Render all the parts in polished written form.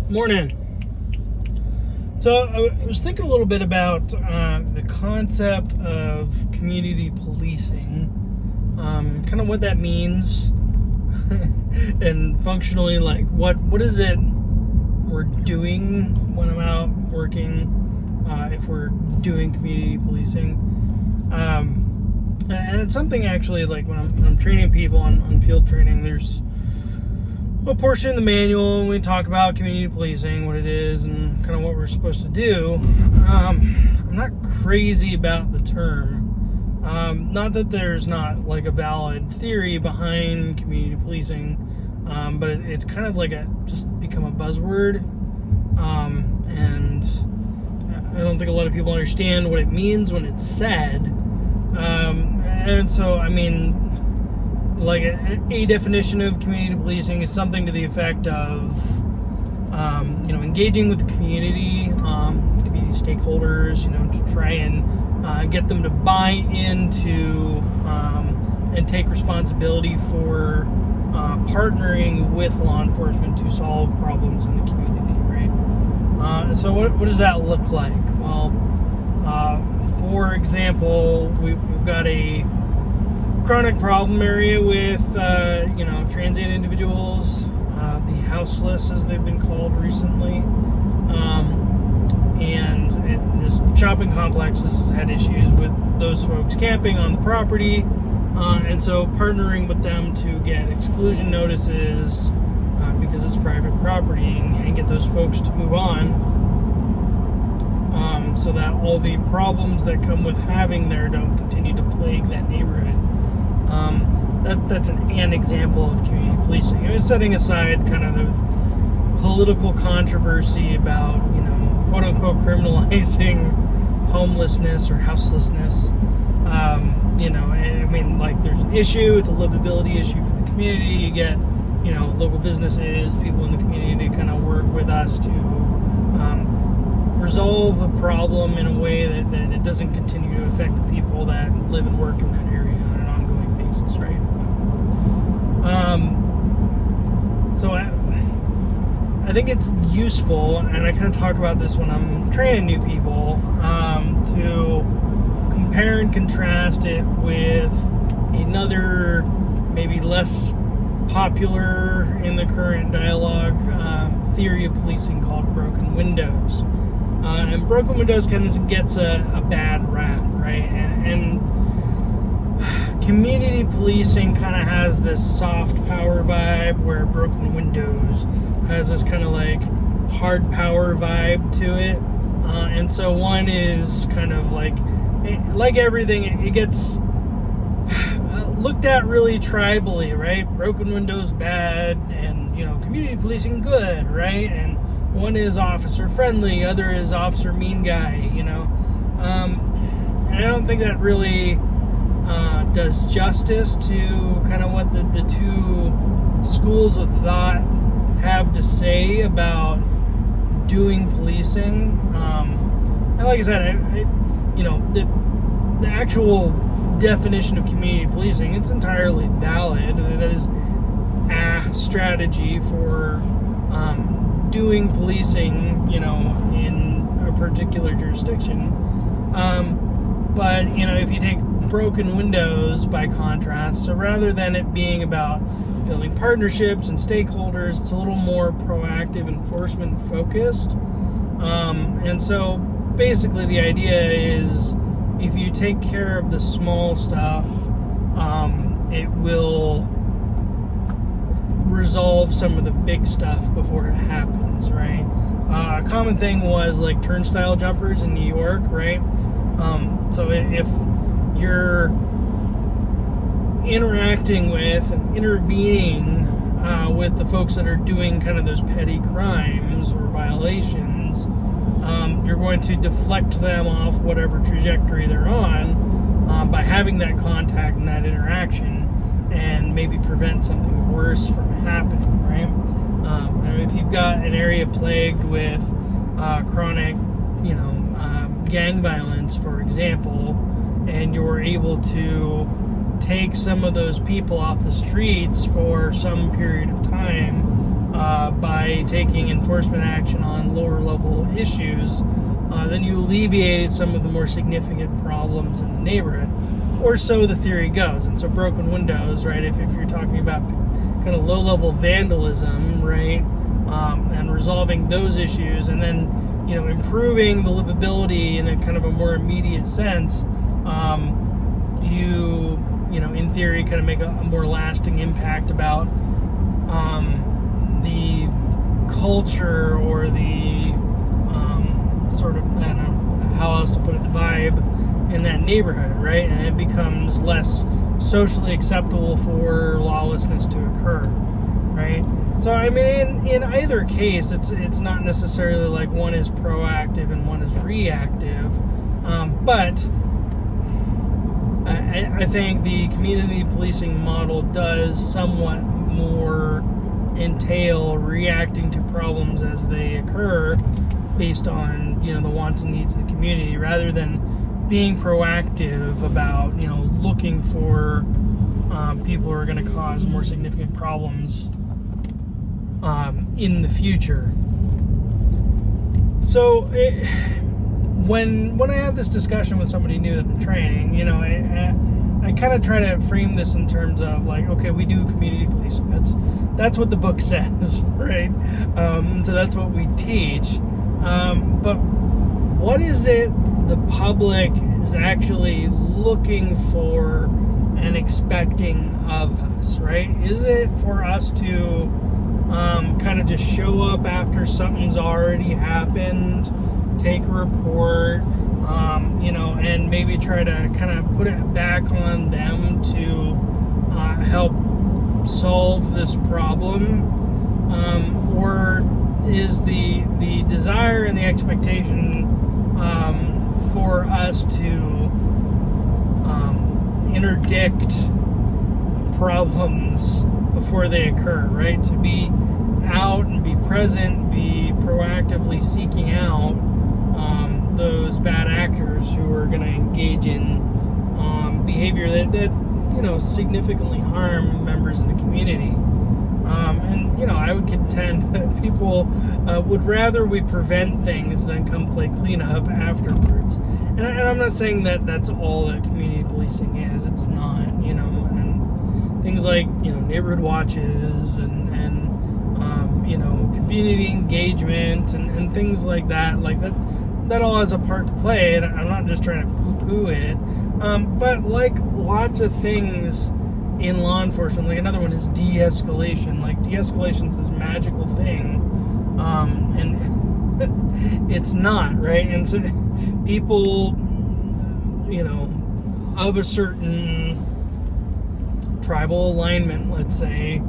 Morning. So I was thinking a little bit about the concept of community policing, kind of what that means, and functionally, like what is it we're doing when I'm out working, if we're doing community policing, and it's something actually like when I'm training people on field training. There's a portion in the manual and we talk about community policing, what it is, and kind of what we're supposed to do. I'm not crazy about the term. Not that there's not like a valid theory behind community policing, but it's kind of like just become a buzzword, and I don't think a lot of people understand what it means when it's said. And so, I mean, like a definition of community policing is something to the effect of, engaging with the community stakeholders, to try and get them to buy into and take responsibility for partnering with law enforcement to solve problems in the community, right? So what does that look like? Well, for example, we've got a chronic problem area with transient individuals, the houseless as they've been called recently, and this shopping complex has had issues with those folks camping on the property, and so partnering with them to get exclusion notices because it's private property, and get those folks to move on, so that all the problems that come with having there don't continue to plague that neighborhood. That's an example of community policing. It was setting aside kind of the political controversy about, quote unquote criminalizing homelessness or houselessness. There's an issue, it's a livability issue for the community. You get, local businesses, people in the community to kind of work with us to resolve the problem in a way that it doesn't continue to affect the people that live and work in that area on an ongoing basis, right? So I think it's useful, and I kind of talk about this when I'm training new people, to compare and contrast it with another, maybe less popular in the current dialogue, theory of policing called broken windows. And broken windows kind of gets a bad rap, right? And community policing kind of has this soft power vibe, where broken windows has this kind of like hard power vibe to it. And so one is kind of like everything, it gets looked at really tribally, right? Broken windows bad, and community policing good, right? And one is officer friendly, other is officer mean guy, and I don't think that really does justice to kind of what the two schools of thought have to say about doing policing. And like I said, the actual definition of community policing, it's entirely valid. That is a strategy for doing policing, in a particular jurisdiction. But if you take broken windows by contrast, so rather than it being about building partnerships and stakeholders, it's a little more proactive, enforcement focused. And so basically the idea is, if you take care of the small stuff, it will resolve some of the big stuff before it happens, right? A common thing was like turnstile jumpers in New York, right? So if you're interacting with and intervening with the folks that are doing kind of those petty crimes or violations, you're going to deflect them off whatever trajectory they're on by having that contact and that interaction, and maybe prevent something worse from happening, right? If you've got an area plagued with chronic, gang violence, for example, and you're able to take some of those people off the streets for some period of time, by taking enforcement action on lower level issues, then you alleviated some of the more significant problems in the neighborhood, or so the theory goes. And so broken windows, right, if you're talking about kind of low level vandalism, right, and resolving those issues, and then improving the livability in a kind of a more immediate sense, in theory kind of make a more lasting impact about the culture, or the sort of, I don't know how else to put it, the vibe in that neighborhood, right? And it becomes less socially acceptable for lawlessness to occur, right? So I mean, in either case, it's not necessarily like one is proactive and one is reactive, but I think the community policing model does somewhat more entail reacting to problems as they occur based on the wants and needs of the community, rather than being proactive about looking for people who are going to cause more significant problems in the future. So when I have this discussion with somebody new that I'm training, I kind of try to frame this in terms of like, okay, we do community policing. That's what the book says, right? And so that's what we teach. But what is it the public is actually looking for and expecting of us, right? Is it for us to kind of just show up after something's already happened, take a report, and maybe try to kind of put it back on them to help solve this problem? Or is the desire and the expectation for us to interdict problems before they occur, right? To be out and be present, be proactively seeking out those bad actors who are going to engage in behavior that significantly harm members of the community. And I would contend that people would rather we prevent things than come play cleanup afterwards. And I'm not saying that that's all that community policing is. It's not, and things like neighborhood watches and community engagement and things like that. That all has a part to play, and I'm not just trying to poo-poo it. But like lots of things in law enforcement, like another one is de-escalation. Like de-escalation is this magical thing, and it's not, right? And so people, of a certain tribal alignment, let's say,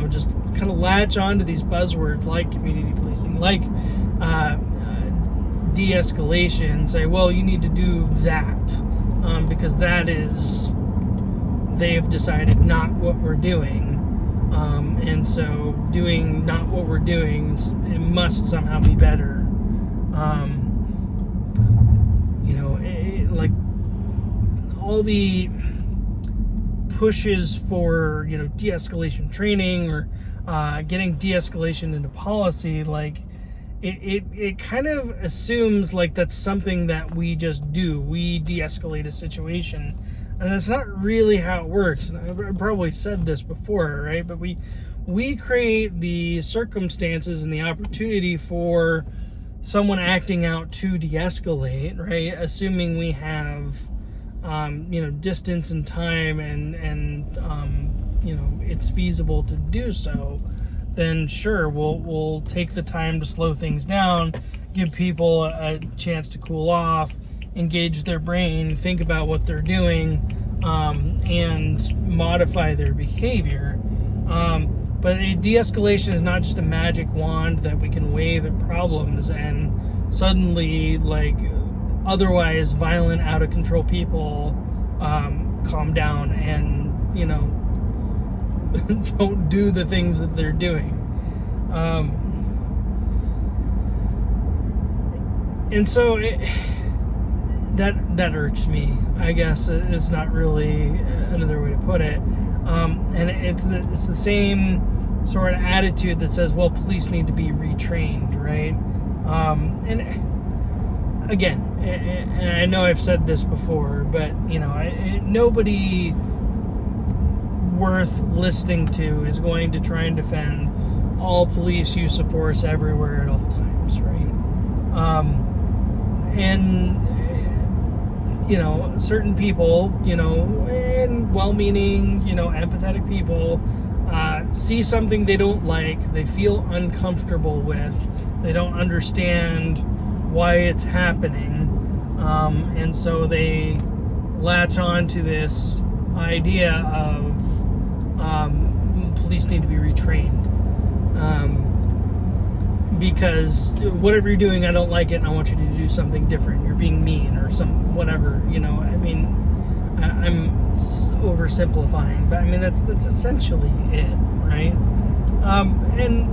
just kind of latch onto these buzzwords like community policing, like de-escalation, say, well, you need to do that because that is, they have decided not what we're doing, and so doing not what we're doing, it must somehow be better. Like all the pushes for de-escalation training or getting de-escalation into policy, like it kind of assumes like that's something that we just do. We de-escalate a situation, and that's not really how it works. And I've probably said this before, right? But we create the circumstances and the opportunity for someone acting out to de-escalate, right? Assuming we have distance and time and it's feasible to do so, then sure, we'll take the time to slow things down, give people a chance to cool off, engage their brain, think about what they're doing, and modify their behavior. But a de-escalation is not just a magic wand that we can wave at problems and suddenly, like, otherwise violent, out of control people calm down and don't do the things that they're doing. And so that irks me, I guess. It's not really another way to put it. And it's the same sort of attitude that says, well, police need to be retrained, right? And again, and I know I've said this before, but nobody worth listening to is going to try and defend all police use of force everywhere at all times, right? And certain people, and well-meaning, empathetic people, see something they don't like, they feel uncomfortable with, they don't understand why it's happening, and so they latch on to this idea of police need to be retrained, because whatever you're doing, I don't like it, and I want you to do something different. You're being mean or some whatever. I'm oversimplifying, but that's essentially it, right? And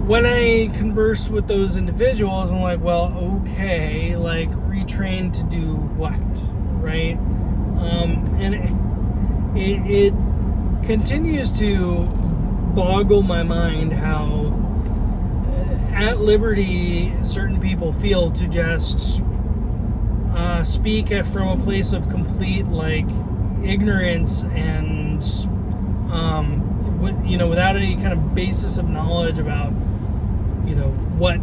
when I converse with those individuals, I'm like, well, okay, like, retrained to do what, right? And it continues to boggle my mind how at liberty certain people feel to just speak from a place of complete, like, ignorance and without any kind of basis of knowledge about what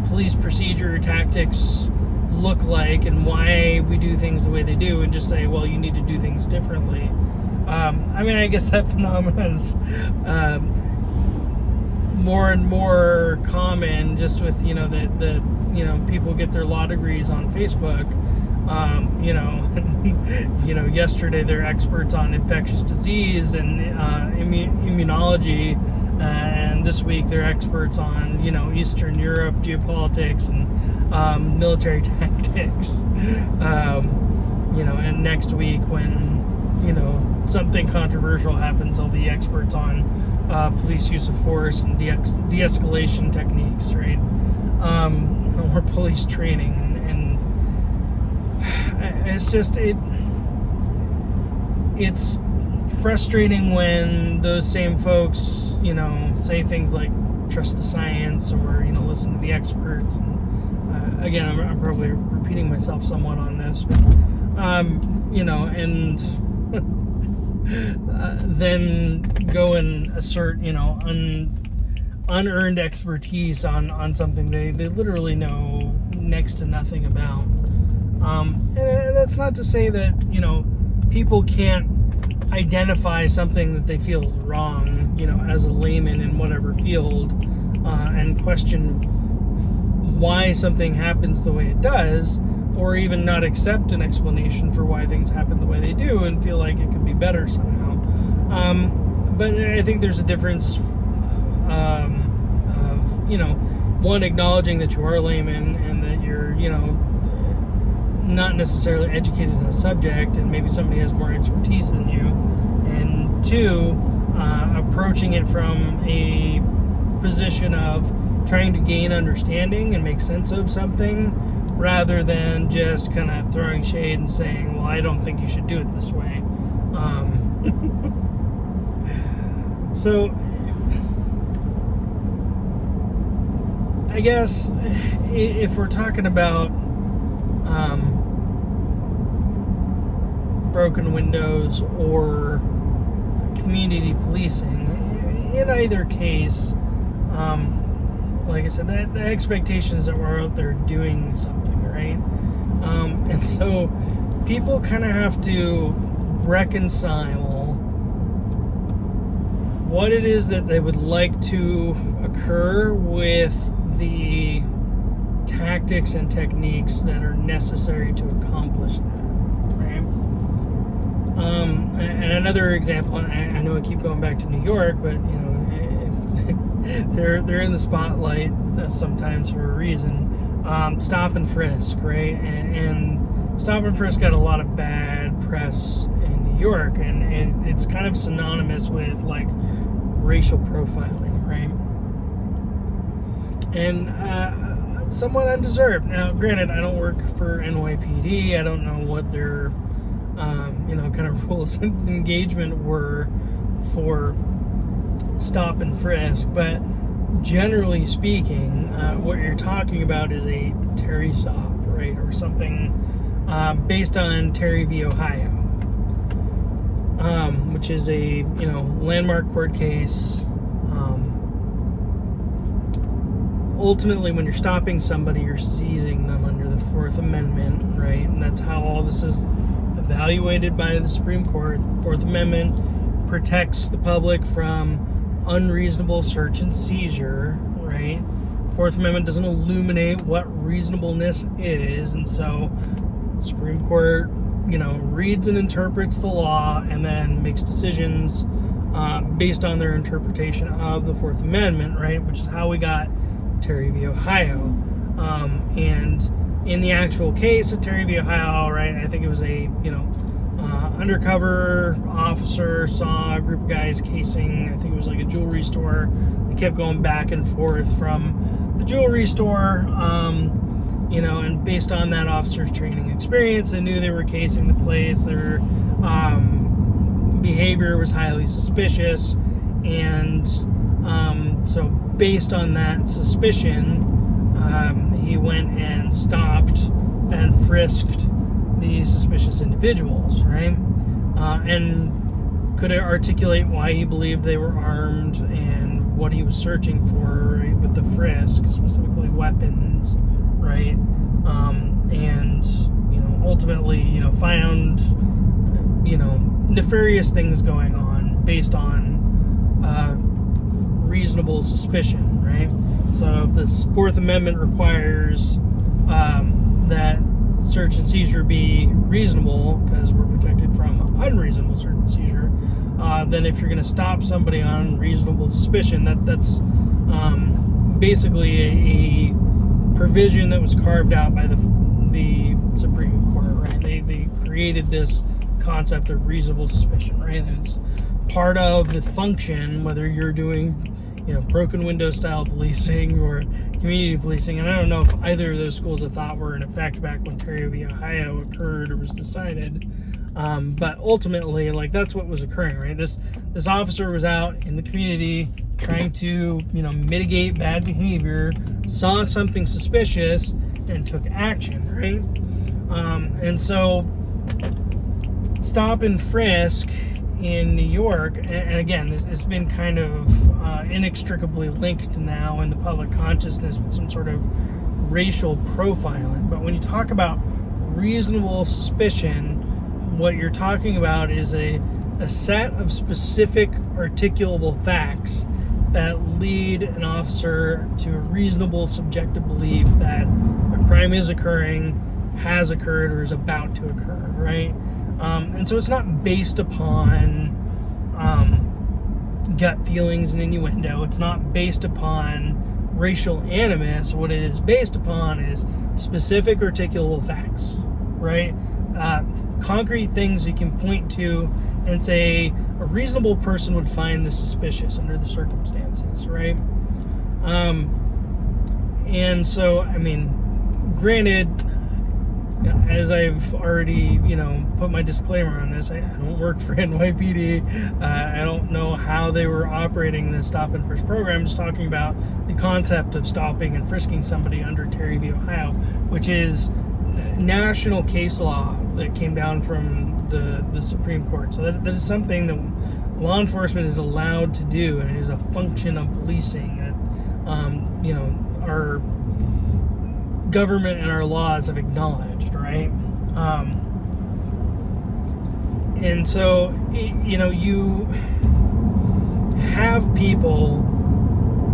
police procedure or tactics look like and why we do things the way they do, and just say, well, you need to do things differently. I guess that phenomenon is more and more common, just with the people get their law degrees on Facebook. Yesterday they're experts on infectious disease and immunology, and this week they're experts on Eastern Europe geopolitics and military tactics. And next week, when something controversial happens, they'll be experts on police use of force and de-escalation techniques, right? Or police training, and it's just it's frustrating when those same folks say things like trust the science, or listen to the experts. And again, I'm probably repeating myself somewhat on this, but and then go and assert unearned expertise on something they literally know next to nothing about. And that's not to say that people can't identify something that they feel is wrong, as a layman in whatever field, and question why something happens the way it does, or even not accept an explanation for why things happen the way they do and feel like it could be better somehow. But I think there's a difference of one, acknowledging that you are a layman and that you're not necessarily educated in a subject, and maybe somebody has more expertise than you, and two, approaching it from a position of trying to gain understanding and make sense of something, rather than just kind of throwing shade and saying, well, I don't think you should do it this way. So I guess if we're talking about broken windows or community policing, in either case, like I said, the expectation is that we're out there doing something, right? And so people kind of have to reconcile what it is that they would like to occur with the tactics and techniques that are necessary to accomplish that, right? And another example, I know I keep going back to New York, but they're in the spotlight sometimes for a reason. Stop-And-Frisk, right? And Stop-And-Frisk got a lot of bad press in New York, and it's kind of synonymous with, like, racial profiling, right? And somewhat undeserved. Now, granted, I don't work for NYPD. I don't know what their kind of rules of engagement were for stop and frisk, but generally speaking, what you're talking about is a Terry stop, right, or something based on Terry v. Ohio, which is a landmark court case. Ultimately, when you're stopping somebody, you're seizing them under the Fourth Amendment, right? And that's how all this is evaluated by the Supreme Court. Fourth Amendment protects the public from unreasonable search and seizure, right? Fourth Amendment doesn't illuminate what reasonableness is, and so the Supreme Court, reads and interprets the law and then makes decisions based on their interpretation of the Fourth Amendment, right? Which is how we got Terry v. Ohio. And in the actual case of Terry v. Ohio, right, I think it was a, undercover officer saw a group of guys casing, I think it was like a jewelry store. They kept going back and forth from the jewelry store, and based on that officer's training experience, they knew they were casing the place. Their behavior was highly suspicious, and so based on that suspicion, he went and stopped and frisked the suspicious individuals, right? And could articulate why he believed they were armed and what he was searching for, right, with the frisk, specifically weapons, right? And ultimately, found nefarious things going on based on reasonable suspicion, right? So if the Fourth Amendment requires that search and seizure be reasonable, because we're protected from unreasonable search and seizure, then if you're going to stop somebody on reasonable suspicion, that's basically a provision that was carved out by the Supreme Court, right? They created this concept of reasonable suspicion, right? And it's part of the function, whether you're doing broken window style policing or community policing. And I don't know if either of those schools of thought were in effect back when Terry v. Ohio occurred or was decided. But ultimately, that's what was occurring, right? This officer was out in the community trying to, mitigate bad behavior, saw something suspicious, and took action, right? And so stop and frisk in New York, and again, it's been kind of inextricably linked now in the public consciousness with some sort of racial profiling. But when you talk about reasonable suspicion, what you're talking about is a set of specific articulable facts that lead an officer to a reasonable subjective belief that a crime is occurring, has occurred, or is about to occur, right? And so it's not based upon gut feelings and innuendo. It's not based upon racial animus. What it is based upon is specific articulable facts, right? Concrete things you can point to and say a reasonable person would find this suspicious under the circumstances, right? And so, granted, as I've already, put my disclaimer on this, I don't work for NYPD. I don't know how they were operating the stop and frisk program. I'm just talking about the concept of stopping and frisking somebody under Terry v. Ohio, which is national case law that came down from the Supreme Court. So that is something that law enforcement is allowed to do, and it is a function of policing that, our government and our laws have acknowledged, right? And so, you have people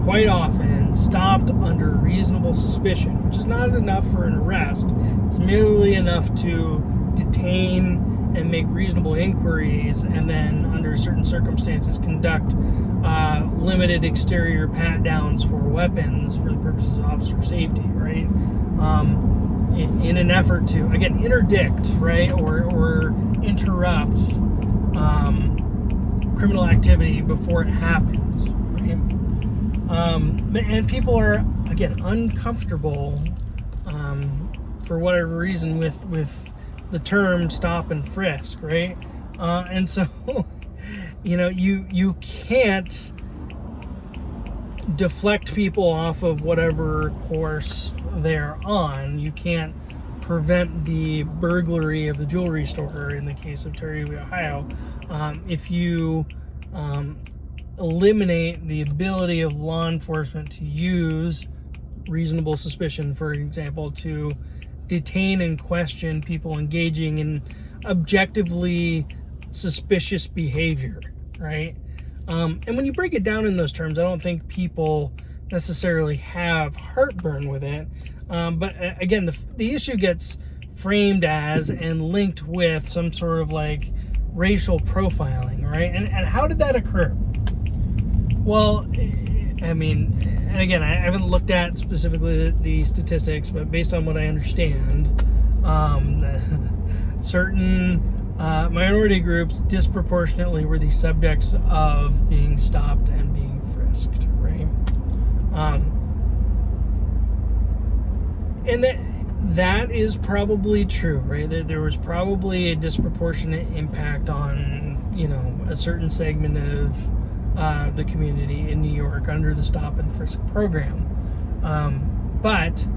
quite often stopped under reasonable suspicion, which is not enough for an arrest. It's merely enough to detain and make reasonable inquiries, and then under certain circumstances conduct limited exterior pat-downs for weapons for the purposes of officer safety, right? In an effort to, again, interdict, right, or interrupt criminal activity before it happens, right? And people are, again, uncomfortable for whatever reason with the term stop and frisk, right? And so, you can't deflect people off of whatever course they're on. You can't prevent the burglary of the jewelry store in the case of Terry, Ohio. If you eliminate the ability of law enforcement to use reasonable suspicion, for example, to detain and question people engaging in objectively suspicious behavior, right? And when you break it down in those terms, I don't think people necessarily have heartburn with it. But again, the issue gets framed as and linked with some sort of like racial profiling, right? And how did that occur? Well, I mean, and again, I haven't looked at specifically the statistics, but based on what I understand, certain minority groups disproportionately were the subjects of being stopped and being frisked, right? And that is probably true, right? There was probably a disproportionate impact on, you know, a certain segment of the community in New York under the Stop-And-Frisk program. But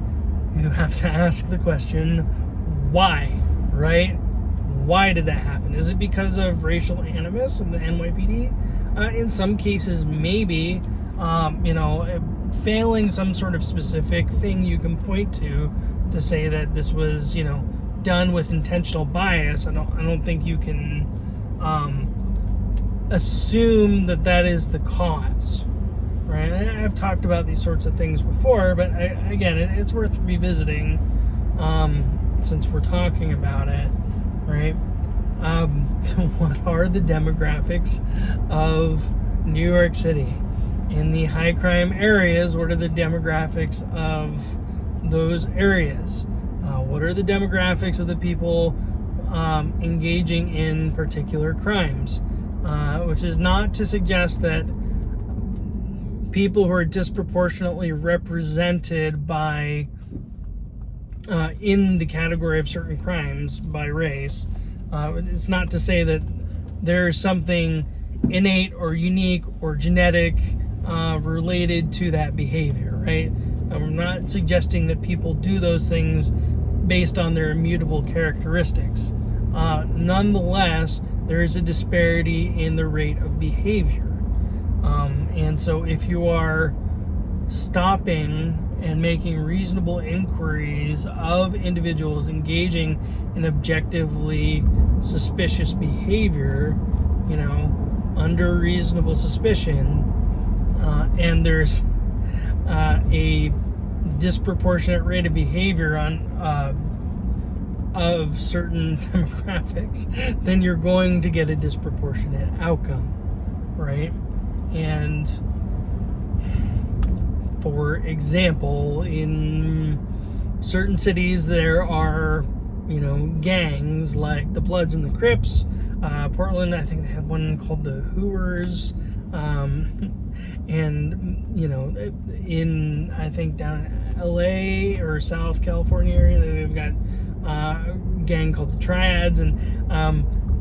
you have to ask the question, why, right? Why did that happen? Is it because of racial animus in the NYPD? In some cases, maybe. Failing some sort of specific thing you can point to say that this was, you know, done with intentional bias. I don't think you can assume that is the cause, right? I've talked about these sorts of things before, but again, it's worth revisiting since we're talking about it, right? What are the demographics of New York City? In the high crime areas, what are the demographics of those areas? What are the demographics of the people engaging in particular crimes? Which is not to suggest that people who are disproportionately represented by in the category of certain crimes by race. It's not to say that there's something innate or unique or genetic related to that behavior, right? I'm not suggesting that people do those things based on their immutable characteristics. Nonetheless, there is a disparity in the rate of behavior. And so if you are stopping and making reasonable inquiries of individuals engaging in objectively suspicious behavior, you know, under reasonable suspicion, and there's a disproportionate rate of behavior of certain demographics, then you're going to get a disproportionate outcome, right? And for example, in certain cities there are, you know, gangs like the Bloods and the Crips. Portland, I think they have one called the Hoovers. And, you know, I think down in LA or South California area, they've got a gang called the Triads. And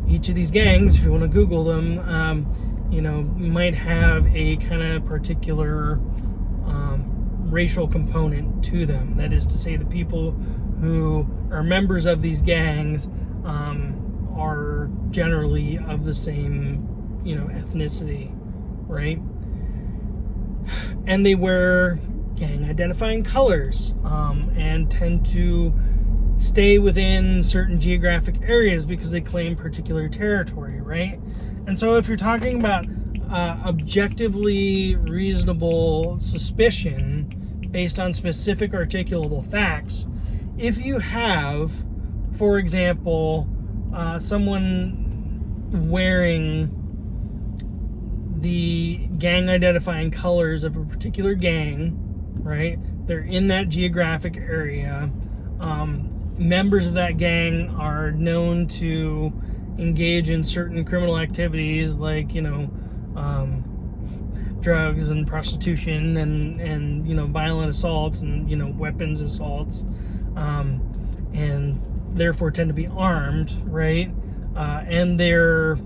each of these gangs, if you want to Google them, you know, might have a kind of particular racial component to them. That is to say, the people who are members of these gangs are generally of the same, you know, ethnicity, right? And they wear gang identifying colors and tend to stay within certain geographic areas because they claim particular territory, right? And so if you're talking about objectively reasonable suspicion based on specific articulable facts, if you have, for example, someone wearing the gang identifying colors of a particular gang, right? They're in that geographic area. Members of that gang are known to engage in certain criminal activities like, you know, drugs and prostitution and you know, violent assaults and, you know, weapons assaults, and therefore tend to be armed, right? And they're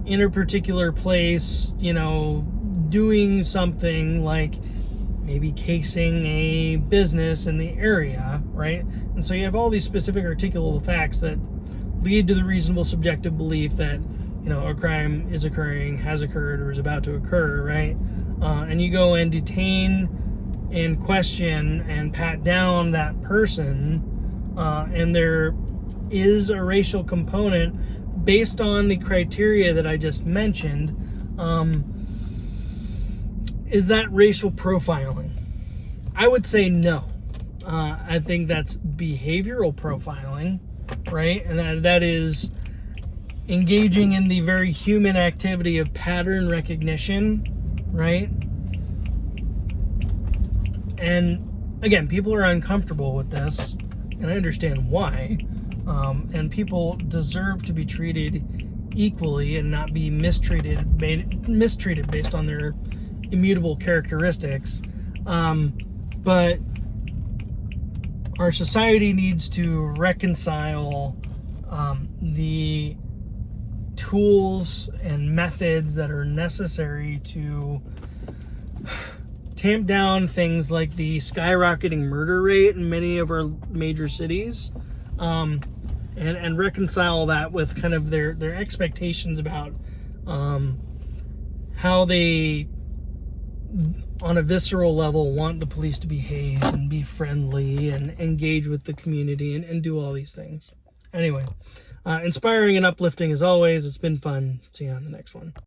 in a particular place, you know, doing something like maybe casing a business in the area, right? And so you have all these specific articulable facts that lead to the reasonable subjective belief that, a crime is occurring, has occurred, or is about to occur, right? And you go and detain and question and pat down that person, and there is a racial component based on the criteria that I just mentioned. Is that racial profiling? I would say no. I think that's behavioral profiling, right? And that is engaging in the very human activity of pattern recognition, right? And again, people are uncomfortable with this, and I understand why. And people deserve to be treated equally and not be mistreated based on their immutable characteristics. But our society needs to reconcile the tools and methods that are necessary to tamp down things like the skyrocketing murder rate in many of our major cities, and reconcile that with kind of their expectations about how they, on a visceral level, want the police to behave and be friendly and engage with the community and do all these things. Anyway, inspiring and uplifting as always. It's been fun. See you on the next one.